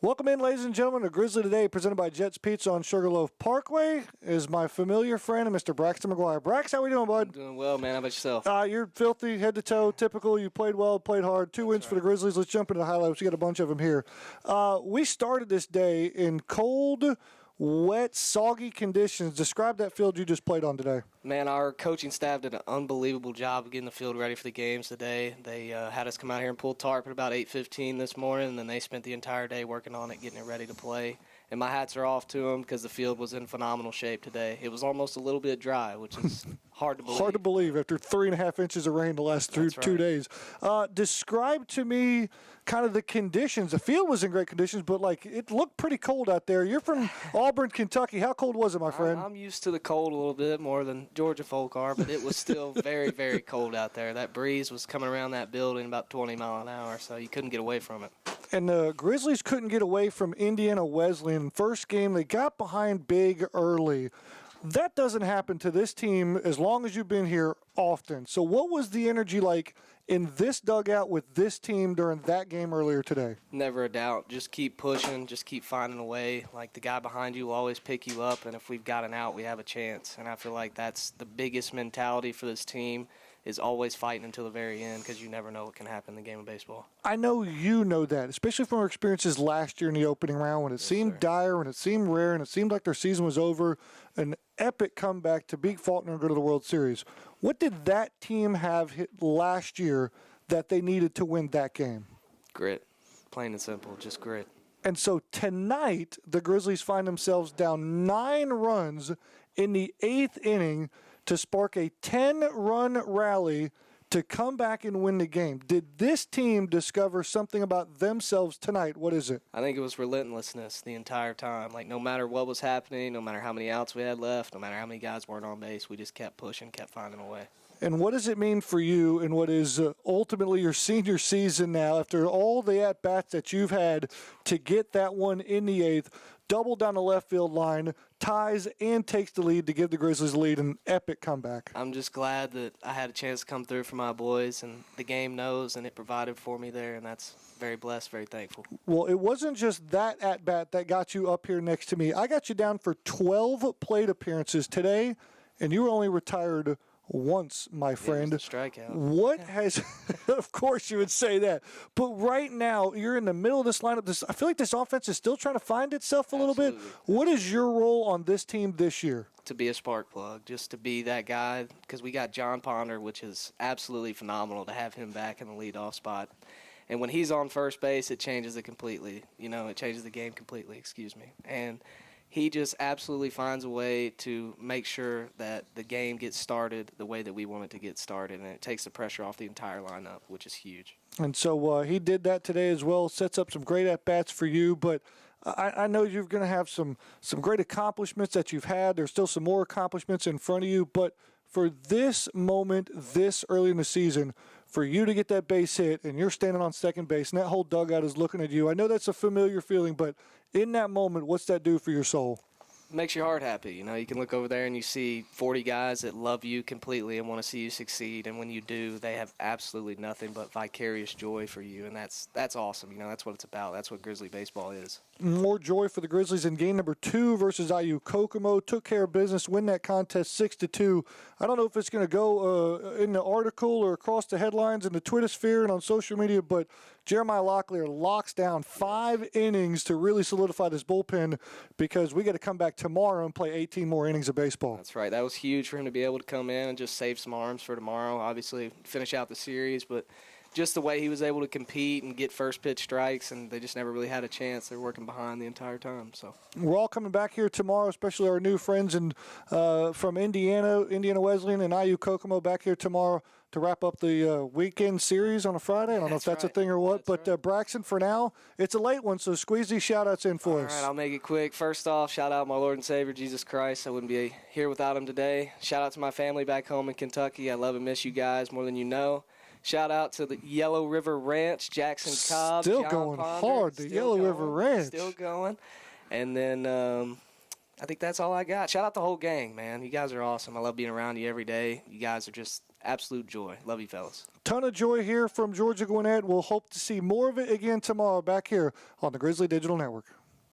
Welcome in, ladies and gentlemen, to Grizzly Today, presented by Jets Pizza on Sugarloaf Parkway. Is my familiar friend, Mr. Braxton Meguiar. Brax, how we doing, bud? I'm doing well, man. How about yourself? You're filthy, head to toe, typical. You played well, played hard. Two wins for the Grizzlies. Let's jump into the highlights. We got a bunch of them here. We started this day in cold, wet, soggy conditions. Describe that field you just played on today. Man, our coaching staff did an unbelievable job of getting the field ready for the games today. They had us come out here and pull tarp at about 8:15 this morning, and then they spent the entire day working on it, getting it ready to play. And my hats are off to them because the field was in phenomenal shape today. It was almost a little bit dry, which is hard to believe. Hard to believe after 3.5 inches of rain the last 2 days. Describe to me kind of the conditions. The field was in great conditions, but it looked pretty cold out there. You're from Auburn, Kentucky. How cold was it, my friend? I'm used to the cold a little bit more than Georgia folk are, but it was still very, very cold out there. That breeze was coming around that building about 20 miles an hour, so you couldn't get away from it. And the Grizzlies couldn't get away from Indiana Wesleyan. First game, they got behind big early. That doesn't happen to this team as long as you've been here often. So what was the energy like in this dugout with this team during that game earlier today? Never a doubt. Just keep pushing. Just keep finding a way. Like, the guy behind you will always pick you up, and if we've got an out, we have a chance. And I feel like that's the biggest mentality for this team, is always fighting until the very end, because you never know what can happen in the game of baseball. I know you know that, especially from our experiences last year in the opening round when it seemed dire, when it seemed rare, and it seemed like their season was over. An epic comeback to beat Faulkner and go to the World Series. What did that team have hit last year that they needed to win that game? Grit. Plain and simple. Just grit. And so tonight, the Grizzlies find themselves down 9 runs in the 8th inning to spark a 10-run rally to come back and win the game. Did this team discover something about themselves tonight? What is it? I think it was relentlessness the entire time. Like, no matter what was happening, no matter how many outs we had left, no matter how many guys weren't on base, we just kept pushing, kept finding a way. And what does it mean for you in what is ultimately your senior season now, after all the at-bats that you've had to get that one in the 8th, double down the left field line, ties and takes the lead to give the Grizzlies the lead, an epic comeback? I'm just glad that I had a chance to come through for my boys, and the game knows, and it provided for me there, and that's very blessed, very thankful. Well, it wasn't just that at-bat that got you up here next to me. I got you down for 12 plate appearances today, and you were only retired once, my friend. It was a strikeout. What has – of course you would say that. But right now, you're in the middle of this lineup. I feel like this offense is still trying to find itself a little bit. What is your role on this team this year? To be a spark plug, just to be that guy, because we got John Ponder, which is absolutely phenomenal to have him back in the leadoff spot. And when he's on first base, it changes it completely. It changes the game completely, And he just absolutely finds a way to make sure that the game gets started the way that we want it to get started, and it takes the pressure off the entire lineup, which is huge. And so he did that today as well, sets up some great at-bats for you, but I know you're going to have some great accomplishments that you've had. There's still some more accomplishments in front of you, but for this moment, this early in the season, for you to get that base hit and you're standing on second base and that whole dugout is looking at you, I know that's a familiar feeling, but in that moment, what's that do for your soul? Makes your heart happy. You can look over there and you see 40 guys that love you completely and want to see you succeed, and when you do, they have absolutely nothing but vicarious joy for you, and that's awesome. That's what it's about. That's what Grizzly baseball is. More joy for the Grizzlies in game number 2 versus IU Kokomo. Took care of business, win that contest 6-2. I don't know if it's going to go in the article or across the headlines in the Twitter sphere and on social media, but Jeremiah Locklear locks down 5 innings to really solidify this bullpen, because we got to come back tomorrow and play 18 more innings of baseball. That's right. That was huge for him to be able to come in and just save some arms for tomorrow. Obviously, finish out the series, but just the way he was able to compete and get first pitch strikes, and they just never really had a chance. They were working behind the entire time. So we're all coming back here tomorrow, especially our new friends from Indiana Wesleyan and IU Kokomo back here tomorrow to wrap up the weekend series on a Friday. I don't know if that's a thing or what, but Braxton, for now, it's a late one, so squeeze these shout-outs in for us. All right, I'll make it quick. First off, shout out my Lord and Savior, Jesus Christ. I wouldn't be here without him today. Shout out to my family back home in Kentucky. I love and miss you guys more than you know. Shout out to the Yellow River Ranch, Jackson Cobb, still John going Ponder, hard, the Yellow River Ranch. Still going. And then I think that's all I got. Shout out the whole gang, man. You guys are awesome. I love being around you every day. You guys are just absolute joy. Love you, fellas. Ton of joy here from Georgia Gwinnett. We'll hope to see more of it again tomorrow back here on the Grizzly Digital Network.